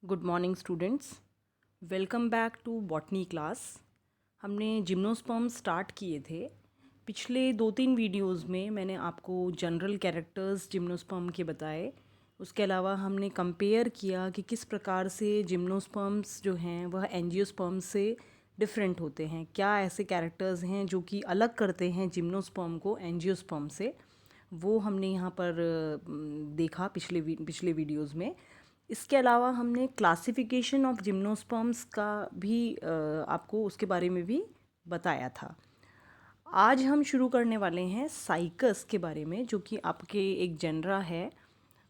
Good morning students, welcome back to botany class. हमने gymnosperm start किए थे। पिछले 2-3 वीडियोस में मैंने आपको जनरल कैरेक्टर्स जिम्नोस्पर्म के बताए। उसके अलावा हमने कंपेयर किया कि किस प्रकार से जिम्नोस्पर्म्स जो हैं वह एंजियोस्पर्म से डिफरेंट होते हैं। क्या ऐसे कैरेक्टर्स हैं जो कि अलग करते हैं जिम्नोस्पर्म को एंजियोस्पर्म से, वो हमने यहाँ पर देखा पिछले वीडियोस में। इसके अलावा हमने क्लासिफिकेशन ऑफ जिम्नोस्पर्म्स का भी आपको उसके बारे में भी बताया था। आज हम शुरू करने वाले हैं साइकस के बारे में, जो कि आपके एक जनरा है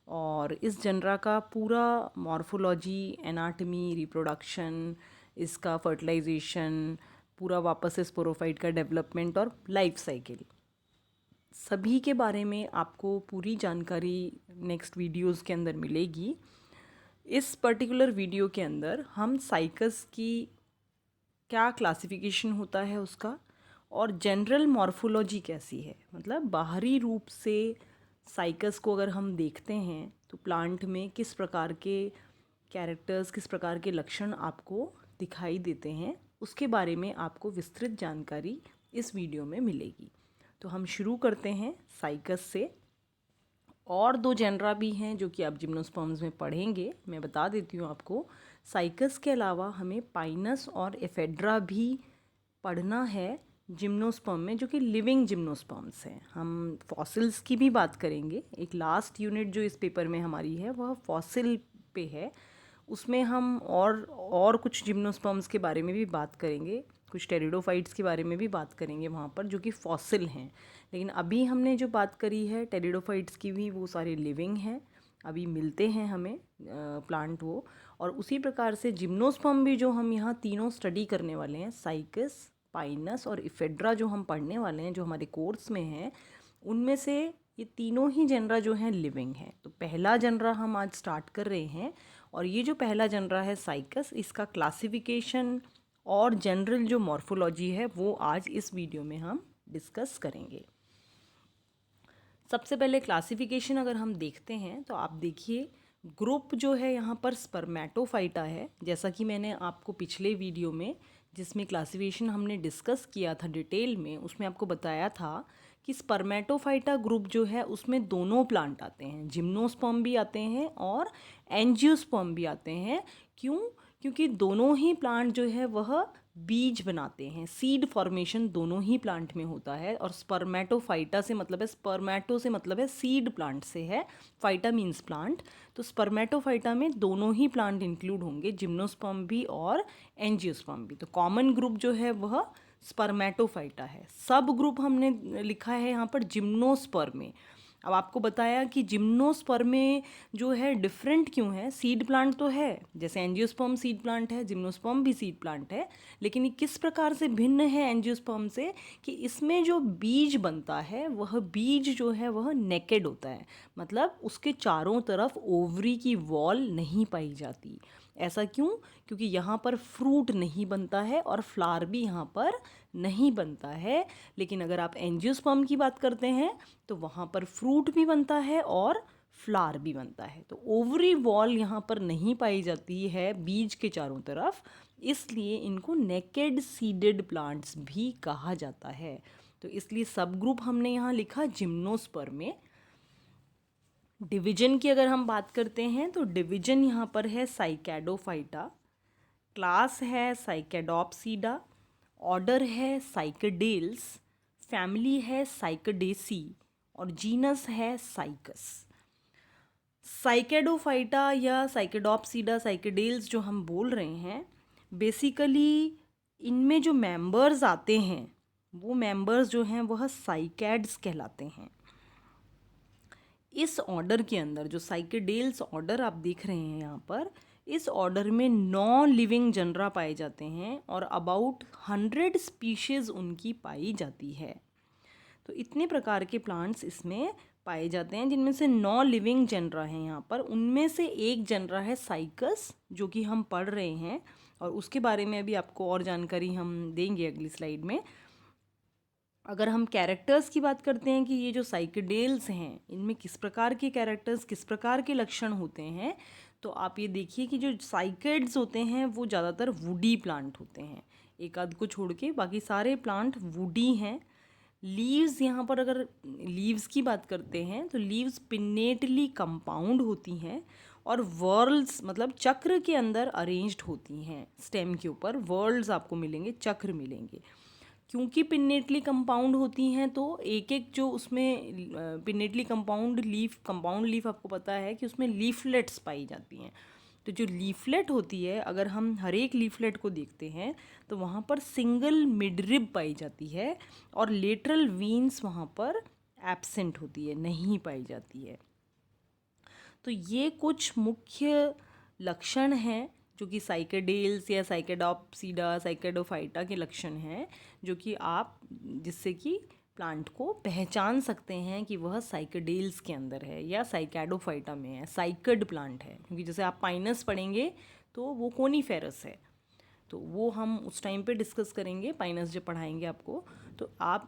और इस जनरा का पूरा मॉर्फोलॉजी, एनाटमी, रिप्रोडक्शन, इसका फर्टिलाइजेशन, पूरा वापस से स्पोरोफाइट का डेवलपमेंट और लाइफ साइकिल, सभी के बारे में आपको पूरी जानकारी नेक्स्ट वीडियोस के अंदर मिलेगी। इस पर्टिकुलर वीडियो के अंदर हम साइकस की क्या क्लासिफिकेशन होता है उसका, और जनरल मॉर्फोलॉजी कैसी है, मतलब बाहरी रूप से साइकस को अगर हम देखते हैं तो प्लांट में किस प्रकार के कैरेक्टर्स, किस प्रकार के लक्षण आपको दिखाई देते हैं, उसके बारे में आपको विस्तृत जानकारी इस वीडियो में मिलेगी। तो हम शुरू करते हैं साइकस से। और 2 जनरा भी हैं जो कि आप जिम्नोस्पर्म्स में पढ़ेंगे, मैं बता देती हूँ आपको। साइकस के अलावा हमें पाइनस और एफेड्रा भी पढ़ना है जिम्नोस्पर्म में, जो कि लिविंग जिम्नोस्पर्म्स हैं। हम फॉसिल्स की भी बात करेंगे। एक लास्ट यूनिट जो इस पेपर में हमारी है वह फॉसिल पे है। उसमें हम और कुछ जिम्नोस्पर्म्स के बारे में भी बात करेंगे, कुछ टेरिडोफाइट्स के बारे में भी बात करेंगे वहाँ पर, जो कि फॉसिल हैं। लेकिन अभी हमने जो बात करी है टेरिडोफाइट्स की भी, वो सारे लिविंग हैं, अभी मिलते हैं हमें प्लांट वो। और उसी प्रकार से जिम्नोस्पर्म भी जो हम यहाँ तीनों स्टडी करने वाले हैं, साइकस, पाइनस और इफेड्रा, जो हम पढ़ने वाले हैं, जो हमारे कोर्स में हैं, उनमें से ये तीनों ही जनरा जो हैं लिविंग हैं। तो पहला जनरा हम आज स्टार्ट कर रहे हैं, और ये जो पहला जनरा है साइकस, इसका क्लासिफिकेशन और जनरल जो मॉर्फोलॉजी है वो आज इस वीडियो में हम डिस्कस करेंगे। सबसे पहले क्लासिफिकेशन अगर हम देखते हैं तो आप देखिए, ग्रुप जो है यहाँ पर स्पर्मेटोफाइटा है। जैसा कि मैंने आपको पिछले वीडियो में, जिसमें क्लासिफिकेशन हमने डिस्कस किया था डिटेल में, उसमें आपको बताया था कि स्पर्मेटोफाइटा ग्रुप जो है उसमें दोनों प्लांट आते हैं, जिम्नोस्पर्म भी आते हैं और एंजियोस्पर्म भी आते हैं। क्यों? क्योंकि दोनों ही प्लांट जो है वह बीज बनाते हैं, सीड फॉर्मेशन दोनों ही प्लांट में होता है। और स्पर्मेटोफाइटा से मतलब है, स्पर्मेटो से मतलब है सीड प्लांट से है, फाइटा मीन्स प्लांट। तो स्पर्मेटोफाइटा में दोनों ही प्लांट इंक्लूड होंगे, जिम्नोस्पर्म भी और एंजियोस्पर्म भी। तो कॉमन ग्रुप जो है वह स्पर्मेटोफाइटा है। सब ग्रुप हमने लिखा है यहाँ पर जिम्नोस्पर्म में। अब आपको बताया कि जिम्नोस्पर्म में जो है डिफरेंट क्यों है। सीड प्लांट तो है, जैसे एंजियोस्पर्म सीड प्लांट है, जिम्नोस्पर्म भी सीड प्लांट है, लेकिन ये किस प्रकार से भिन्न है एंजियोस्पर्म से, कि इसमें जो बीज बनता है वह बीज जो है वह नेकेड होता है, मतलब उसके चारों तरफ ओवरी की वॉल नहीं पाई जाती। ऐसा क्यों? क्योंकि यहाँ पर फ्रूट नहीं बनता है और फ्लावर भी यहाँ पर नहीं बनता है। लेकिन अगर आप एंजियोस्पर्म की बात करते हैं तो वहाँ पर फ्रूट भी बनता है और फ्लावर भी बनता है। तो ओवरी वॉल यहाँ पर नहीं पाई जाती है बीज के चारों तरफ, इसलिए इनको नेकेड सीडेड प्लांट्स भी कहा जाता है। तो इसलिए सब ग्रुप हमने यहाँ लिखा जिम्नोस्पर्म में। डिवीजन की अगर हम बात करते हैं तो डिवीजन यहाँ पर है साइकैडोफाइटा, क्लास है साइकैडोप्सीडा, ऑर्डर है साइकडेल्स, फैमिली है साइकडेसी और जीनस है साइकस। साइकैडोफाइटा या साइकैडोप्सीडा, साइकडेल्स जो हम बोल रहे हैं, बेसिकली इनमें जो मेंबर्स आते हैं वो मेंबर्स जो हैं वह साइकैड्स कहलाते हैं। इस ऑर्डर के अंदर जो साइकेडेल्स ऑर्डर आप देख रहे हैं यहाँ पर, इस ऑर्डर में 9 लिविंग जनरा पाए जाते हैं और अबाउट 100 स्पीशीज़ उनकी पाई जाती है। तो इतने प्रकार के प्लांट्स इसमें पाए जाते हैं, जिनमें से 9 लिविंग जनरा हैं यहाँ पर। उनमें से एक जनरा है साइकस, जो कि हम पढ़ रहे हैं, और उसके बारे में अभी आपको और जानकारी हम देंगे अगली स्लाइड में। अगर हम कैरेक्टर्स की बात करते हैं कि ये जो साइकेडेल्स हैं इनमें किस प्रकार के कैरेक्टर्स, किस प्रकार के लक्षण होते हैं, तो आप ये देखिए कि जो साइकेड्स होते हैं वो ज़्यादातर वुडी प्लांट होते हैं, एक आध को छोड़ के बाकी सारे प्लांट वुडी हैं। लीव्स, यहाँ पर अगर लीव्स की बात करते हैं तो लीव्स पिन्नेटली कंपाउंड होती हैं और वर्ल्स मतलब चक्र के अंदर अरेंज्ड होती हैं। स्टेम के ऊपर वर्ल्स आपको मिलेंगे, चक्र मिलेंगे। क्योंकि पिन्नेटली कंपाउंड होती हैं तो एक एक जो उसमें पिन्नेटली कंपाउंड लीफ आपको पता है कि उसमें लीफलेट्स पाई जाती हैं। तो जो लीफलेट होती है, अगर हम हर एक लीफलेट को देखते हैं तो वहाँ पर सिंगल मिडरिब पाई जाती है और लेटरल वीन्स वहाँ पर एब्सेंट होती है, नहीं पाई जाती है। तो ये कुछ मुख्य लक्षण हैं जो कि साइकेडेल्स या साइकेडोप्सीडा, साइकेडोफाइटा के लक्षण हैं, जो कि आप जिससे कि प्लांट को पहचान सकते हैं कि वह साइकेडेल्स के अंदर है या साइकेडोफाइटा में है, साइकड प्लांट है। क्योंकि जैसे आप पाइनस पढ़ेंगे तो वो कोनीफेरस है, तो वो हम उस टाइम पे डिस्कस करेंगे। पाइनस जब पढ़ाएंगे आपको तो आप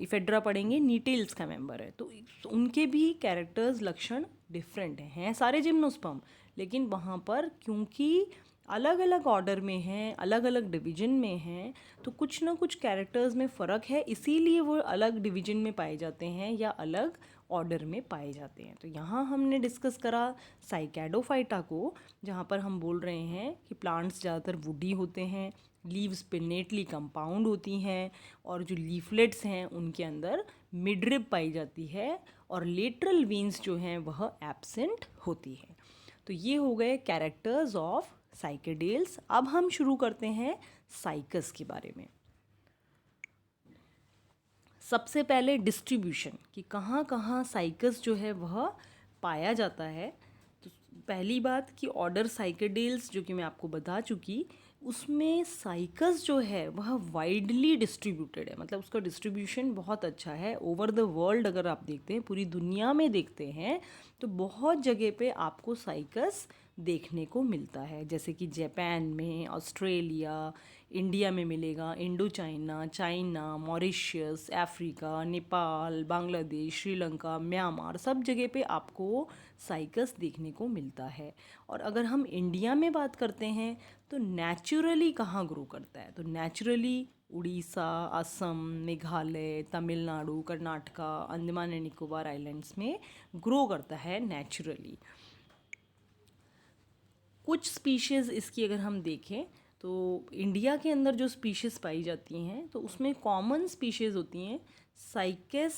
इफेड्रा पढ़ेंगे, नीटेल्स का मेंबर है, तो उनके भी कैरेक्टर्स लक्षण डिफरेंट हैं सारे जिम्नोस्पर्म, लेकिन वहाँ पर क्योंकि अलग अलग ऑर्डर में हैं, अलग अलग डिवीजन में हैं, तो कुछ ना कुछ कैरेक्टर्स में फ़र्क है, इसीलिए वो अलग डिवीजन में पाए जाते हैं या अलग ऑर्डर में पाए जाते हैं। तो यहाँ हमने डिस्कस करा साइकेडोफाइटा को, जहाँ पर हम बोल रहे हैं कि प्लांट्स ज़्यादातर वुडी होते हैं, लीव्स पिन्नेटली कंपाउंड होती हैं और जो लीफलेट्स हैं उनके अंदर मिडरिब पाई जाती है और लेटरल वीन्स जो हैं वह एब्सेंट होती है। तो ये हो गए कैरेक्टर्स ऑफ साइकेडेल्स। अब हम शुरू करते हैं साइकस के बारे में। सबसे पहले डिस्ट्रीब्यूशन कि कहाँ कहाँ साइकस जो है वह पाया जाता है। तो पहली बात कि ऑर्डर साइकेडेल्स जो कि मैं आपको बता चुकी, उसमें साइकस जो है वह वाइडली डिस्ट्रीब्यूटेड है, मतलब उसका डिस्ट्रीब्यूशन बहुत अच्छा है ओवर द वर्ल्ड। अगर आप देखते हैं पूरी दुनिया में देखते हैं तो बहुत जगह पे आपको साइकस देखने को मिलता है, जैसे कि जापान में, ऑस्ट्रेलिया, इंडिया में मिलेगा, Indo China, China, Mauritius, Africa, Nepal, Bangladesh, Sri Lanka, Myanmar, सब जगह पे आपको साइकस देखने को मिलता है। और अगर हम इंडिया में बात करते हैं तो नेचुरली कहाँ ग्रो करता है, तो naturally Orissa, Assam, Meghalaya, Tamil Nadu, Karnataka, Andaman and Nicobar islands में ग्रो करता है नेचुरली। कुछ स्पीशीज़ इसकी अगर हम देखें तो इंडिया के अंदर जो स्पीशीज़ पाई जाती हैं तो उसमें कॉमन स्पीशीज़ होती हैं साइकेस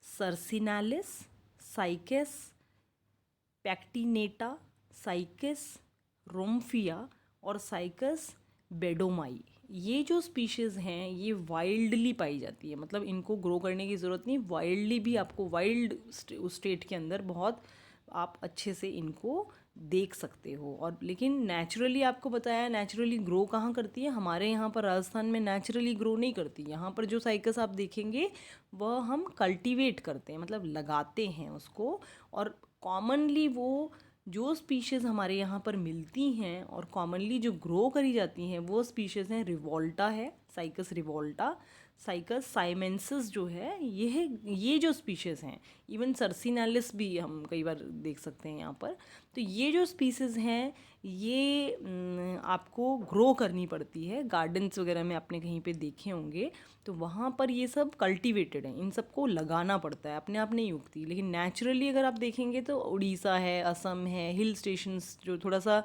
सर्सिनालिस, साइकेस पैक्टिनेटा, साइकेस रोम्फिया और साइकस बेडोमाई। ये जो स्पीशीज़ हैं ये वाइल्डली पाई जाती है, मतलब इनको ग्रो करने की ज़रूरत नहीं, वाइल्डली भी आपको वाइल्ड स्टेट के अंदर बहुत आप अच्छे से इनको देख सकते हो। और लेकिन नेचुरली आपको बताया नेचुरली ग्रो कहाँ करती है, हमारे यहाँ पर राजस्थान में नेचुरली ग्रो नहीं करती। यहाँ पर जो साइकस आप देखेंगे वह हम कल्टीवेट करते हैं, मतलब लगाते हैं उसको। और कॉमनली वो जो स्पीशीज़ हमारे यहाँ पर मिलती हैं और कॉमनली जो ग्रो करी जाती हैं वो स्पीशीज़ हैं, रिवोल्टा है, साइकस रिवोल्टा, साइकस साइमेंसिस जो है, ये जो स्पीशीज़ हैं, इवन सर्सिनालिस भी हम कई बार देख सकते हैं यहाँ पर। तो ये जो स्पीसीज़ हैं ये आपको ग्रो करनी पड़ती है, गार्डन्स वगैरह में आपने कहीं पे देखे होंगे तो वहाँ पर ये सब कल्टीवेटेड हैं, इन सबको लगाना पड़ता है, अपने आप नहीं उगती। लेकिन नेचुरली अगर आप देखेंगे तो उड़ीसा है, असम है, हिल स्टेशंस जो थोड़ा सा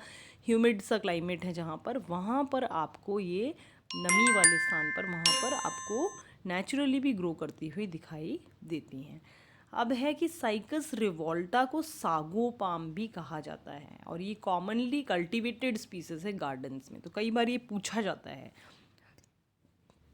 ह्यूमिड सा क्लाइमेट है जहाँ पर, वहाँ पर आपको ये नमी वाले स्थान पर वहाँ पर आपको नेचुरली भी ग्रो करती हुई दिखाई देती हैं। अब है कि साइकस रिवोल्टा को सागो पाम भी कहा जाता है और ये कॉमनली कल्टीवेटेड स्पीसीज है गार्डन्स में। तो कई बार ये पूछा जाता है,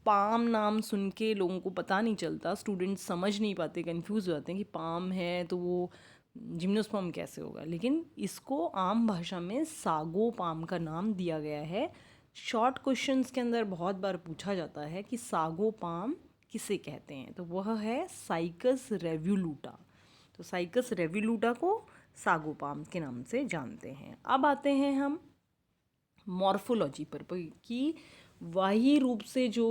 पाम नाम सुन के लोगों को पता नहीं चलता, स्टूडेंट्स समझ नहीं पाते, कंफ्यूज हो जाते हैं कि पाम है तो वो जिम्नोस्पर्म कैसे होगा। लेकिन इसको आम भाषा में सागो पाम का नाम दिया गया है। शॉर्ट क्वेश्चंस के अंदर बहुत बार पूछा जाता है कि सागो पाम किसे कहते हैं, तो वह है साइकस रेवुलूटा। तो साइकस रेवुलूटा को सागो पाम के नाम से जानते हैं। अब आते हैं हम मॉर्फोलॉजी पर कि बाह्य रूप से जो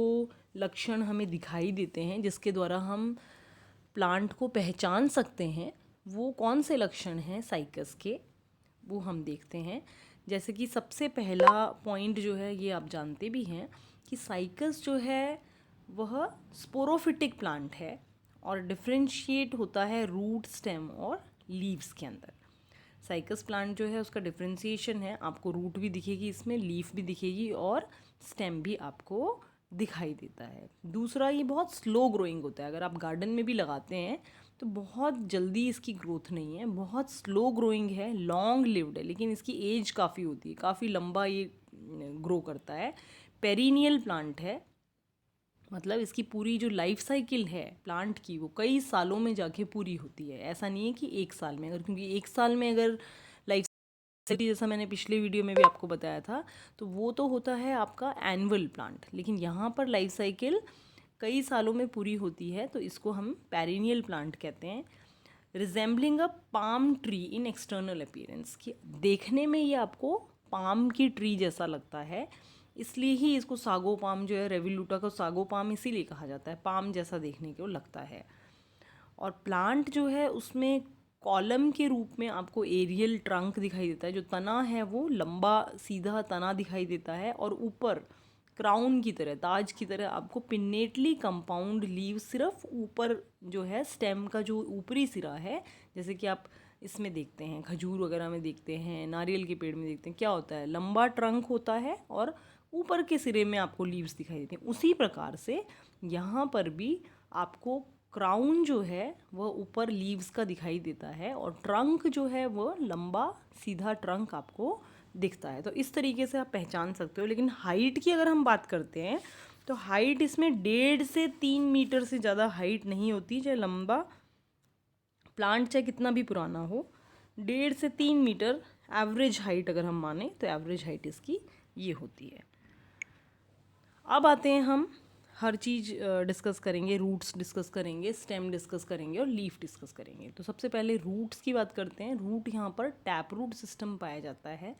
लक्षण हमें दिखाई देते हैं जिसके द्वारा हम प्लांट को पहचान सकते हैं वो कौन से लक्षण हैं साइकस के। वो हम देखते हैं। जैसे कि सबसे पहला पॉइंट जो है ये आप जानते भी हैं कि साइकस जो है वह स्पोरोफिटिक प्लांट है और डिफ्रेंशिएट होता है रूट, स्टेम और लीव्स के अंदर। साइकस प्लांट जो है उसका डिफ्रेंशिएशन है, आपको रूट भी दिखेगी इसमें, लीफ भी दिखेगी और स्टेम भी आपको दिखाई देता है। दूसरा, ये बहुत स्लो ग्रोइंग होता है। अगर आप गार्डन में भी लगाते हैं तो बहुत जल्दी इसकी ग्रोथ नहीं है, बहुत स्लो ग्रोइंग है, लॉन्ग लिव्ड है, लेकिन इसकी एज काफ़ी होती है, काफ़ी लंबा ये ग्रो करता है। पेरिनियल प्लांट है, मतलब इसकी पूरी जो लाइफ साइकिल है प्लांट की वो कई सालों में जाके पूरी होती है। ऐसा नहीं है कि एक साल में, अगर क्योंकि एक साल में अगर लाइफ साइकिल, जैसा मैंने पिछले वीडियो में भी आपको बताया था, तो वो तो होता है आपका एनुअल प्लांट, लेकिन यहाँ पर लाइफ साइकिल कई सालों में पूरी होती है, तो इसको हम पेरिनियल प्लांट कहते हैं। Resembling a palm tree in external appearance, कि देखने में ये आपको पाम की ट्री जैसा लगता है, इसलिए ही इसको सागो पाम जो है, रेविलूटा को सागो पाम इसीलिए कहा जाता है, पाम जैसा देखने को लगता है। और प्लांट जो है उसमें कॉलम के रूप में आपको एरियल ट्रंक दिखाई देता है, जो तना है वो लंबा सीधा तना दिखाई देता है, और ऊपर क्राउन की तरह, ताज की तरह आपको पिन्नेटली कंपाउंड लीव, सिर्फ ऊपर जो है स्टेम का जो ऊपरी सिरा है, जैसे कि आप इसमें देखते हैं, खजूर वगैरह में देखते हैं, नारियल के पेड़ में देखते हैं, क्या होता है, लंबा ट्रंक होता है और ऊपर के सिरे में आपको लीव्स दिखाई देती हैं। उसी प्रकार से यहाँ पर भी आपको क्राउन जो है वह ऊपर लीव्स का दिखाई देता है और ट्रंक जो है वह लंबा सीधा ट्रंक आपको दिखता है। तो इस तरीके से आप पहचान सकते हो। लेकिन हाइट की अगर हम बात करते हैं तो हाइट इसमें 1.5 से 3 मीटर से ज़्यादा हाइट नहीं होती, चाहे लंबा प्लांट चाहे कितना भी पुराना हो। 1.5 से 3 मीटर एवरेज हाइट अगर हम माने तो एवरेज हाइट इसकी ये होती है। अब आते हैं हम हर चीज़ डिस्कस करेंगे, रूट्स डिस्कस करेंगे, स्टेम डिस्कस करेंगे और लीफ डिस्कस करेंगे। तो सबसे पहले रूट्स की बात करते हैं। रूट यहाँ पर टैप रूट सिस्टम पाया जाता है,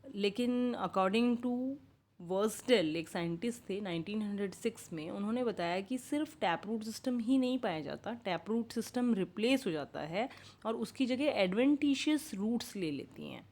लेकिन अकॉर्डिंग टू वर्सडेल, एक साइंटिस्ट थे 1906 में, उन्होंने बताया कि सिर्फ टैप रूट सिस्टम ही नहीं पाया जाता, टैप रूट सिस्टम रिप्लेस हो जाता है और उसकी जगह एडवेंटिशियस रूट्स ले लेती हैं।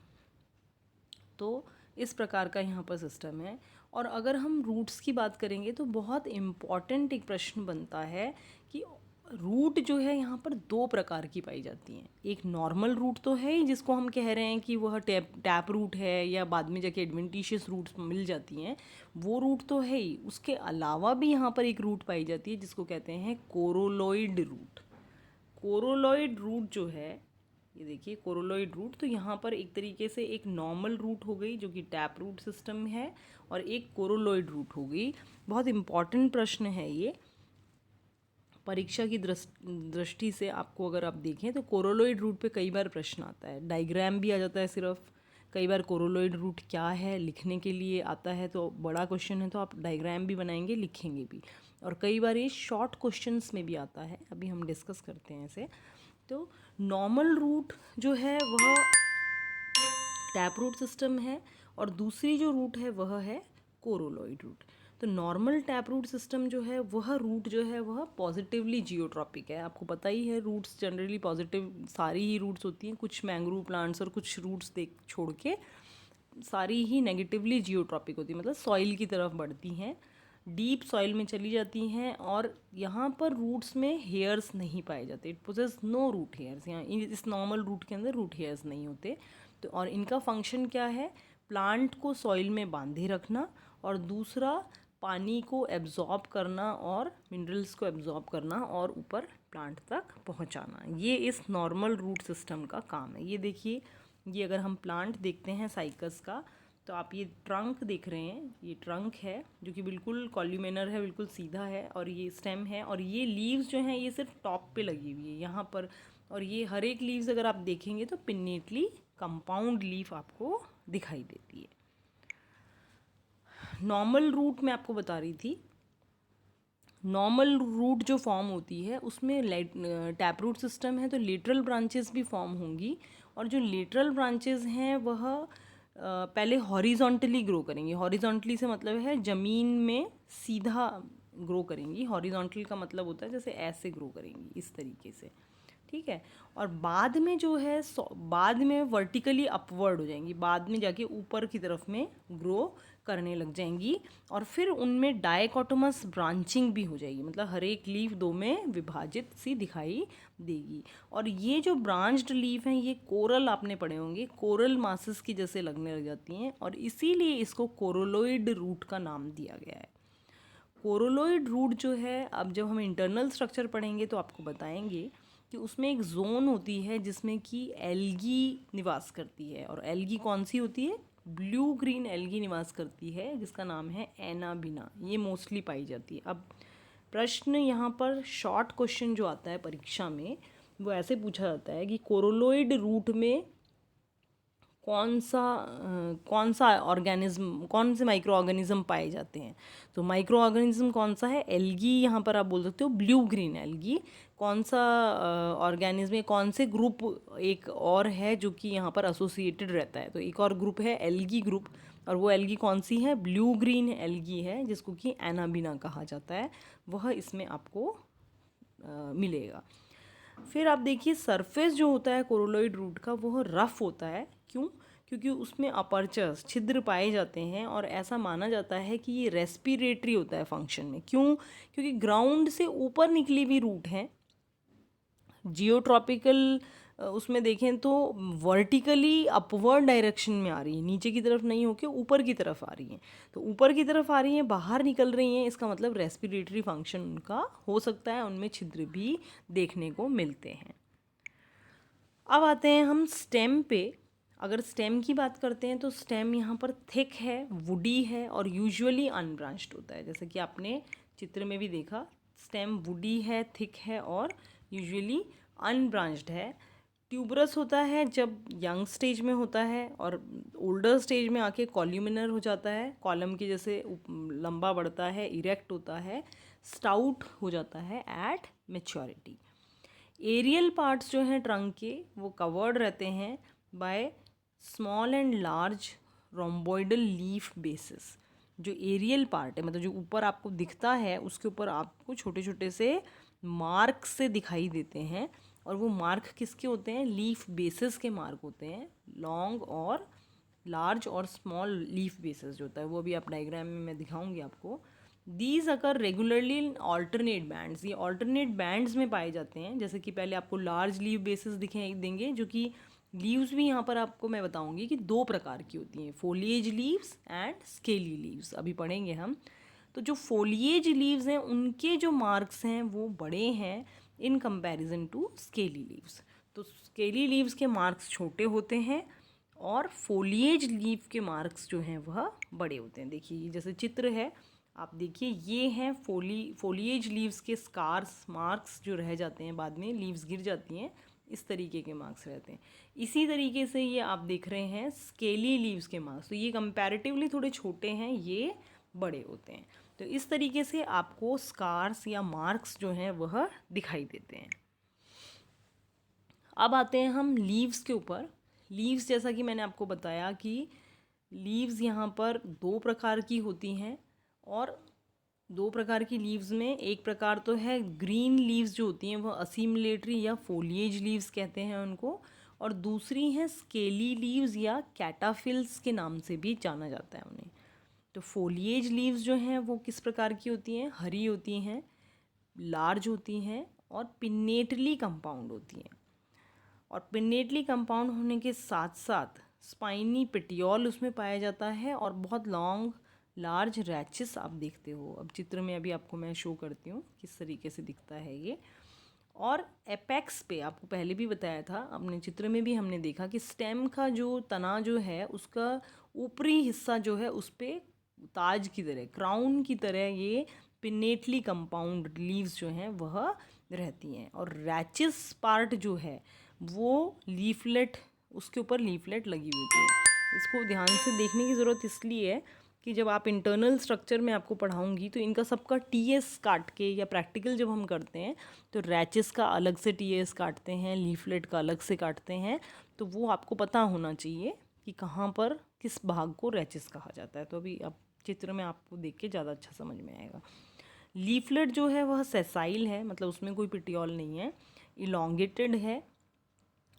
तो इस प्रकार का यहाँ पर सिस्टम है। और अगर हम रूट्स की बात करेंगे तो बहुत इम्पॉर्टेंट एक प्रश्न बनता है कि रूट जो है यहाँ पर 2 प्रकार की पाई जाती हैं। एक नॉर्मल रूट तो है ही, जिसको हम कह रहे हैं कि वह टैप रूट है, या बाद में जाके एडवेंटिशियस रूट्स मिल जाती हैं, वो रूट तो है ही। उसके अलावा भी यहाँ पर एक रूट पाई जाती है जिसको कहते हैं कोरोलॉइड रूट। कोरोलॉइड रूट जो है, ये देखिए कोरोलॉइड रूट, तो यहाँ पर एक तरीके से एक नॉर्मल रूट हो गई जो कि टैप रूट सिस्टम है, और एक कोरोलॉइड रूट हो गई। बहुत इम्पॉर्टेंट प्रश्न है ये, परीक्षा की दृष्टि से आपको अगर आप देखें तो कोरोलॉइड रूट पे कई बार प्रश्न आता है, डायग्राम भी आ जाता है सिर्फ। कई बार कोरोलॉइड रूट क्या है लिखने के लिए आता है, तो बड़ा क्वेश्चन है तो आप डायग्राम भी बनाएंगे, लिखेंगे भी। और कई बार ये शॉर्ट क्वेश्चंस में भी आता है, अभी हम डिस्कस करते हैं इसे। तो नॉर्मल रूट जो है वह टैप रूट सिस्टम है, और दूसरी जो रूट है वह है कोरोलॉइड रूट। तो नॉर्मल टैप रूट सिस्टम जो है वह रूट जो है वह पॉजिटिवली जियोट्रॉपिक है। आपको पता ही है रूट्स जनरली पॉजिटिव सारी ही रूट्स होती हैं, कुछ मैंग्रोव प्लांट्स और कुछ रूट्स देख छोड़ के सारी ही नेगेटिवली जियोट्रॉपिक होती है, मतलब सॉइल की तरफ बढ़ती हैं, डीप सॉइल में चली जाती हैं। और यहाँ पर रूट्स में हेयर्स नहीं पाए जाते, it possesses no root hairs. यहाँ इस नॉर्मल रूट के अंदर रूट हेयर्स नहीं होते। तो और इनका फंक्शन क्या है, प्लांट को सॉइल में बांधे रखना, और दूसरा पानी को एब्जॉर्ब करना और मिनरल्स को एब्जॉर्ब करना और ऊपर प्लांट तक पहुंचाना। ये इस नॉर्मल रूट सिस्टम का काम है। ये देखिए, ये अगर हम प्लांट देखते हैं साइकस का, तो आप ये ट्रंक देख रहे हैं, ये ट्रंक है जो कि बिल्कुल कॉल्यूमेनर है, बिल्कुल सीधा है, और ये स्टेम है, और ये लीव्स जो हैं ये सिर्फ टॉप पे लगी हुई है यहाँ पर। और ये हर एक लीव्स अगर आप देखेंगे तो पिन्नेटली कंपाउंड लीफ आपको दिखाई देती है। नॉर्मल रूट मैं आपको बता रही थी, नॉर्मल रूट जो फॉर्म होती है उसमें टैप रूट सिस्टम है तो लेटरल ब्रांचेस भी फॉर्म होंगी, और जो लेटरल ब्रांचेस हैं वह पहले हॉरिजॉन्टली ग्रो करेंगी। हॉरिजॉन्टली से मतलब है ज़मीन में सीधा ग्रो करेंगी। हॉरिजॉन्टल का मतलब होता है जैसे ऐसे ग्रो करेंगी, इस तरीके से, ठीक है। और बाद में जो है बाद में वर्टिकली अपवर्ड हो जाएंगी, बाद में जाके ऊपर की तरफ में ग्रो करने लग जाएंगी, और फिर उनमें डाइकोटोमस ब्रांचिंग भी हो जाएगी, मतलब हर एक लीफ दो में विभाजित सी दिखाई देगी। और ये जो ब्रांच्ड लीफ हैं ये कोरल आपने पढ़े होंगे, कोरल मासेस की जैसे लगने लग जाती हैं, और इसीलिए इसको कोरोलोइड रूट का नाम दिया गया है। कोरोलोइड रूट जो है, अब जब हम इंटरनल स्ट्रक्चर पढ़ेंगे तो आपको बताएंगे कि उसमें एक जोन होती है जिसमें कि एल्गी निवास करती है, और एल्गी कौन सी होती है, ब्लू ग्रीन एल्गी निवास करती है जिसका नाम है एनाबिना, ये मोस्टली पाई जाती है। अब प्रश्न यहाँ पर शॉर्ट क्वेश्चन जो आता है परीक्षा में वो ऐसे पूछा जाता है कि कोरोलोइड रूट में कौन सा ऑर्गेनिज्म, कौन से माइक्रो ऑर्गेनिज्म पाए जाते हैं। तो माइक्रो ऑर्गेनिज्म कौन सा है, एल्गी, यहाँ पर आप बोल सकते हो ब्लू ग्रीन एल्गी। कौन सा ऑर्गेनिज्म है, कौन से ग्रुप एक और है जो कि यहाँ पर एसोसिएटेड रहता है, तो एक और ग्रुप है एल्गी ग्रुप, और वो एल्गी कौन सी है, ब्लू ग्रीन एल्गी है जिसको कि एनाबिना कहा जाता है, वह इसमें आपको मिलेगा। फिर आप देखिए सरफेस जो होता है कोरोलोइड रूट का वह रफ होता है, क्यों, क्योंकि उसमें अपर्चर्स छिद्र पाए जाते हैं, और ऐसा माना जाता है कि ये रेस्पिरेटरी होता है फंक्शन में। क्यों, क्योंकि ग्राउंड से ऊपर निकली हुई रूट हैं, जियोट्रॉपिकल उसमें देखें तो वर्टिकली अपवर्ड डायरेक्शन में आ रही है, नीचे की तरफ नहीं होके ऊपर की तरफ आ रही हैं। तो ऊपर की तरफ आ रही हैं, बाहर निकल रही हैं, इसका मतलब रेस्पिरेटरी फंक्शन उनका हो सकता है, उनमें छिद्र भी देखने को मिलते हैं। अब आते हैं हम स्टेम पे। अगर स्टेम की बात करते हैं तो स्टेम यहाँ पर थिक है, वुडी है, और यूजुअली अनब्रांच्ड होता है, जैसे कि आपने चित्र में भी देखा, स्टेम वुडी है, थिक है, और यूजुअली अनब्रांच्ड है। ट्यूबरस होता है जब यंग स्टेज में होता है, और ओल्डर स्टेज में आके कॉल्यूमिनर हो जाता है, कॉलम के जैसे लंबा बढ़ता है, इरेक्ट होता है, स्टाउट हो जाता है एट मैच्योरिटी। एरियल पार्ट्स जो हैं ट्रंक के वो कवर्ड रहते हैं by small and large rhomboidal leaf bases. जो एरियल पार्ट है, मतलब जो ऊपर आपको दिखता है, उसके ऊपर आपको छोटे छोटे से मार्क से दिखाई देते हैं, और वो मार्क किसके होते हैं, लीफ बेसिस के मार्क होते हैं, लॉन्ग और लार्ज और स्मॉल लीफ बेसिस जो होता है, वो अभी आप डायग्राम में मैं दिखाऊंगी आपको। These occur regularly in alternate bands, ये ऑल्टरनेट बैंड्स में पाए जाते हैं, जैसे कि पहले आपको लार्ज लीफ बेसिस दिखे देंगे, जो कि लीव्स भी यहाँ पर आपको मैं बताऊंगी कि दो प्रकार की होती हैं, foliage leaves and scaly leaves, अभी पढ़ेंगे हम। तो जो फोलिएज लीव्स हैं उनके जो मार्क्स हैं वो बड़े हैं in comparison to scaly leaves. तो स्केली लीव्स के मार्क्स छोटे होते हैं, और फोलिएज लीफ के मार्क्स जो हैं वह बड़े होते हैं। देखिए जैसे चित्र है, आप देखिए ये हैं फोलिएज लीव्स के स्कार्स, मार्क्स जो रह जाते हैं, बाद में लीव्स गिर जाती हैं, इस तरीके के मार्क्स रहते हैं। इसी तरीके से ये आप देख रहे हैं स्केली लीव्स के मार्क्स, तो ये कंपैरेटिवली थोड़े छोटे हैं, ये बड़े होते हैं। तो इस तरीके से आपको स्कार्स या मार्क्स जो हैं वह दिखाई देते हैं। अब आते हैं हम लीव्स के ऊपर। लीव्स, जैसा कि मैंने आपको बताया कि लीव्स यहाँ पर दो प्रकार की होती हैं, और दो प्रकार की लीव्स में एक प्रकार तो है ग्रीन लीव्स जो होती हैं वह असिमिलेटरी या फोलिएज लीव्स कहते हैं उनको, और दूसरी हैं स्केली लीव्स या कैटाफिल्स के नाम से भी जाना जाता है उन्हें। तो फोलिएज लीव्स जो हैं वो किस प्रकार की होती हैं, हरी होती हैं, लार्ज होती हैं, और पिन्नेटली कंपाउंड होती हैं। और पिन्नेटली कंपाउंड होने के साथ साथ स्पाइनी पेटियोल उसमें पाया जाता है, और बहुत लॉन्ग लार्ज रैचेस आप देखते हो। अब चित्र में अभी आपको मैं शो करती हूँ किस तरीके से दिखता है ये। और एपेक्स पे आपको पहले भी बताया था, अपने चित्र में भी हमने देखा कि स्टेम का जो तना जो है उसका ऊपरी हिस्सा जो है उस पर ताज की तरह, क्राउन की तरह ये पिन्नेटली कंपाउंड लीव्स जो हैं वह रहती हैं। और रैचेस पार्ट जो है वो लीफलेट, उसके ऊपर लीफलेट लगी हुई होती है। इसको ध्यान से देखने की ज़रूरत इसलिए है कि जब आप इंटरनल स्ट्रक्चर में आपको पढ़ाऊंगी तो इनका सबका टीएस काट के, या प्रैक्टिकल जब हम करते हैं तो रैचेस का अलग से टीएस काटते हैं, लीफलेट का अलग से काटते हैं, तो वो आपको पता होना चाहिए कि कहाँ पर किस भाग को रैचेस कहा जाता है। तो अभी आप चित्र में आपको देख के ज़्यादा अच्छा समझ में आएगा। लीफलेट जो है वह सेसाइल है, मतलब उसमें कोई पिटियोल नहीं है। इलोंगेटेड है,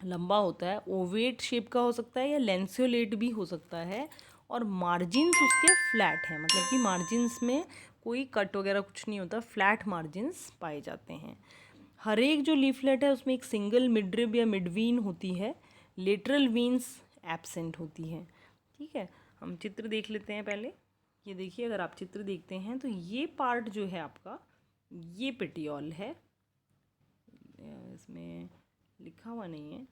लंबा होता है, ओवेट शेप का हो सकता है या लेंसियोलेट भी हो सकता है, और मार्जिन्स उसके फ्लैट हैं, मतलब कि मार्जिन्स में कोई कट वगैरह कुछ नहीं होता, फ्लैट मार्जिन्स पाए जाते हैं। हर एक जो लीफलेट है उसमें एक सिंगल मिडरिब या मिडवीन होती है, लेटरल वीन्स एब्सेंट होती है। ठीक है, हम चित्र देख लेते हैं पहले। ये देखिए, अगर आप चित्र देखते हैं तो ये पार्ट जो है आपका, ये पेटियोल है, इसमें लिखा हुआ नहीं है,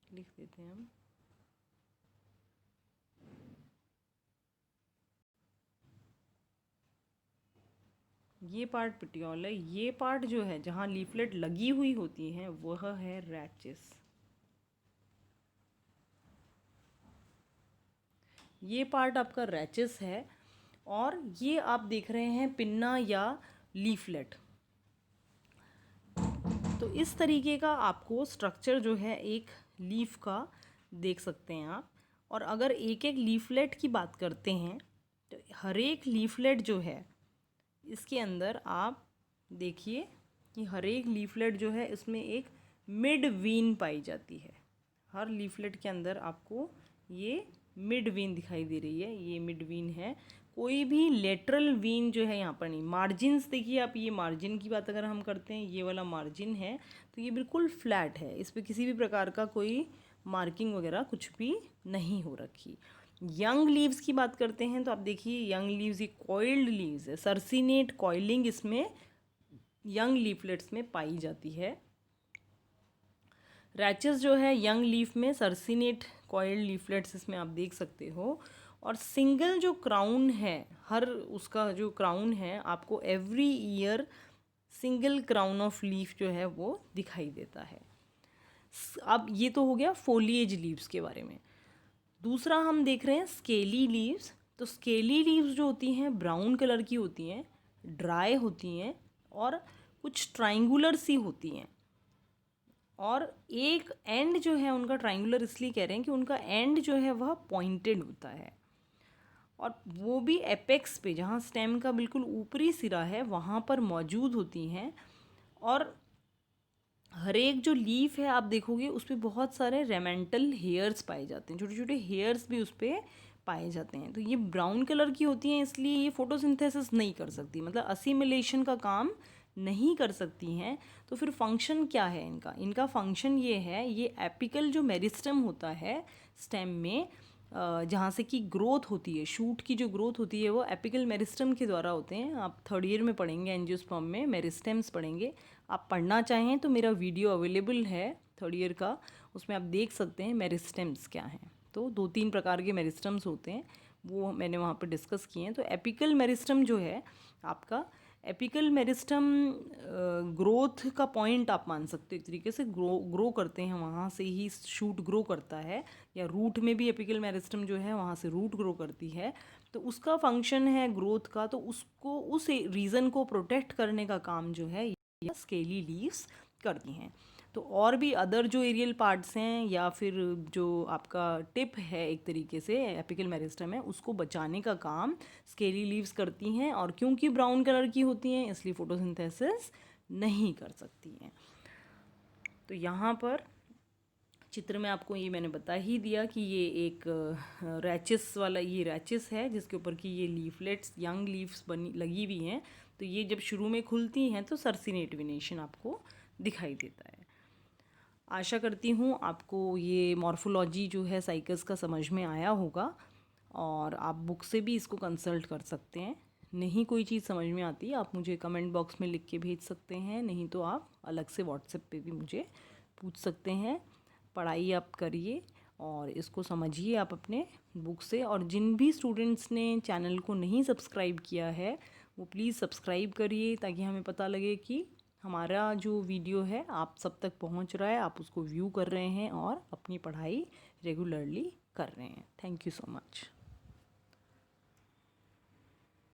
लिख देते हैं हम। ये पार्ट पेटियोल है। ये पार्ट जो है जहाँ लीफलेट लगी हुई होती हैं वह है रैचिस। ये पार्ट आपका रैचिस है, और ये आप देख रहे हैं पिन्ना या लीफलेट। तो इस तरीके का आपको स्ट्रक्चर जो है एक लीफ का देख सकते हैं आप। और अगर एक एक लीफलेट की बात करते हैं तो हर एक लीफलेट जो है इसके अंदर आप देखिए कि हर एक लीफलेट जो है इसमें एक मिड वीन पाई जाती है। हर लीफलेट के अंदर आपको ये मिड वीन दिखाई दे रही है, ये मिड वीन है। कोई भी लेटरल वीन जो है यहाँ पर नहीं। मार्जिन्स देखिए आप, ये मार्जिन की बात अगर हम करते हैं, ये वाला मार्जिन है तो ये बिल्कुल फ्लैट है, इस पर किसी भी प्रकार का कोई मार्किंग वगैरह कुछ भी नहीं हो रखी। यंग लीव्स की बात करते हैं तो आप देखिए यंग लीव्स, ये कॉइल्ड लीव्स है, सर्सिनेट कॉइलिंग इसमें यंग लीफलेट्स में पाई जाती है। रैचेस जो है यंग लीफ में सर्सिनेट कॉइल्ड लीफलेट्स इसमें आप देख सकते हो। और सिंगल जो क्राउन है, हर उसका जो क्राउन है आपको every year single crown of leaf जो है वो दिखाई देता है। अब ये तो हो गया फोलिएज लीव्स के बारे में। दूसरा हम देख रहे हैं स्केली लीव्स। तो स्केली लीव्स जो होती हैं ब्राउन कलर की होती हैं, ड्राई होती हैं और कुछ ट्राइंगुलर सी होती हैं। और एक एंड जो है उनका ट्राइंगुलर इसलिए कह रहे हैं कि उनका एंड जो है वह पॉइंटेड होता है, और वो भी एपेक्स पे, जहाँ स्टेम का बिल्कुल ऊपरी सिरा है वहाँ पर मौजूद होती हैं। और हर एक जो लीफ है आप देखोगे उस पर बहुत सारे रेमेंटल हेयर्स पाए जाते हैं, छोटे छोटे हेयर्स भी उस पर पाए जाते हैं। तो ये ब्राउन कलर की होती हैं, इसलिए ये फोटोसिंथेसिस नहीं कर सकती, मतलब असिमिलेशन का काम नहीं कर सकती हैं। तो फिर फंक्शन क्या है इनका? इनका फंक्शन ये है, ये एपिकल जो मेरिस्टम होता है स्टेम में, जहाँ से कि ग्रोथ होती है, शूट की जो ग्रोथ होती है वो एपिकल मेरिस्टम के द्वारा होते हैं। आप थर्ड ईयर में पढ़ेंगे, एंजियोस्पर्म में मेरिस्टेम्स पढ़ेंगे। आप पढ़ना चाहें तो मेरा वीडियो अवेलेबल है थर्ड ईयर का, उसमें आप देख सकते हैं मेरिस्टेम्स क्या हैं। तो 2-3 प्रकार के मेरिस्टम्स होते हैं, वो मैंने वहाँ पर डिस्कस किए हैं। तो एपिकल मेरिस्टम जो है आपका, एपिकल मेरिस्टम ग्रोथ का पॉइंट आप मान सकते हो, एक तरीके से ग्रो करते हैं, वहाँ से ही शूट ग्रो करता है, या रूट में भी एपिकल मेरिस्टम जो है वहाँ से रूट ग्रो करती है। तो उसका फंक्शन है ग्रोथ का, तो उसको, उस रीजन को प्रोटेक्ट करने का काम जो है ये स्केली लीव्स करती हैं। तो और भी अदर जो एरियल पार्ट्स हैं या फिर जो आपका टिप है एक तरीके से एपिकल मेरिस्टम है, उसको बचाने का काम स्केली लीव्स करती हैं। और क्योंकि ब्राउन कलर की होती हैं इसलिए फोटोसिंथेसिस नहीं कर सकती हैं। तो यहाँ पर चित्र में आपको ये मैंने बता ही दिया कि ये एक रैचिस वाला, ये रैचिस है जिसके ऊपर की ये लीफलेट्स, यंग लीव्स बनी लगी हुई हैं। तो ये जब शुरू में खुलती हैं तो सर्सिनेट वेनेशन आपको दिखाई देता है। आशा करती हूँ आपको ये मॉर्फोलॉजी जो है साइकस का समझ में आया होगा, और आप बुक से भी इसको कंसल्ट कर सकते हैं। नहीं कोई चीज़ समझ में आती आप मुझे कमेंट बॉक्स में लिख के भेज सकते हैं, नहीं तो आप अलग से व्हाट्सएप पे भी मुझे पूछ सकते हैं। पढ़ाई आप करिए और इसको समझिए आप अपने बुक से। और जिन भी स्टूडेंट्स ने चैनल को नहीं सब्सक्राइब किया है वो प्लीज़ सब्सक्राइब करिए, ताकि हमें पता लगे कि हमारा जो वीडियो है आप सब तक पहुंच रहा है, आप उसको व्यू कर रहे हैं और अपनी पढ़ाई रेगुलरली कर रहे हैं। Thank you so much.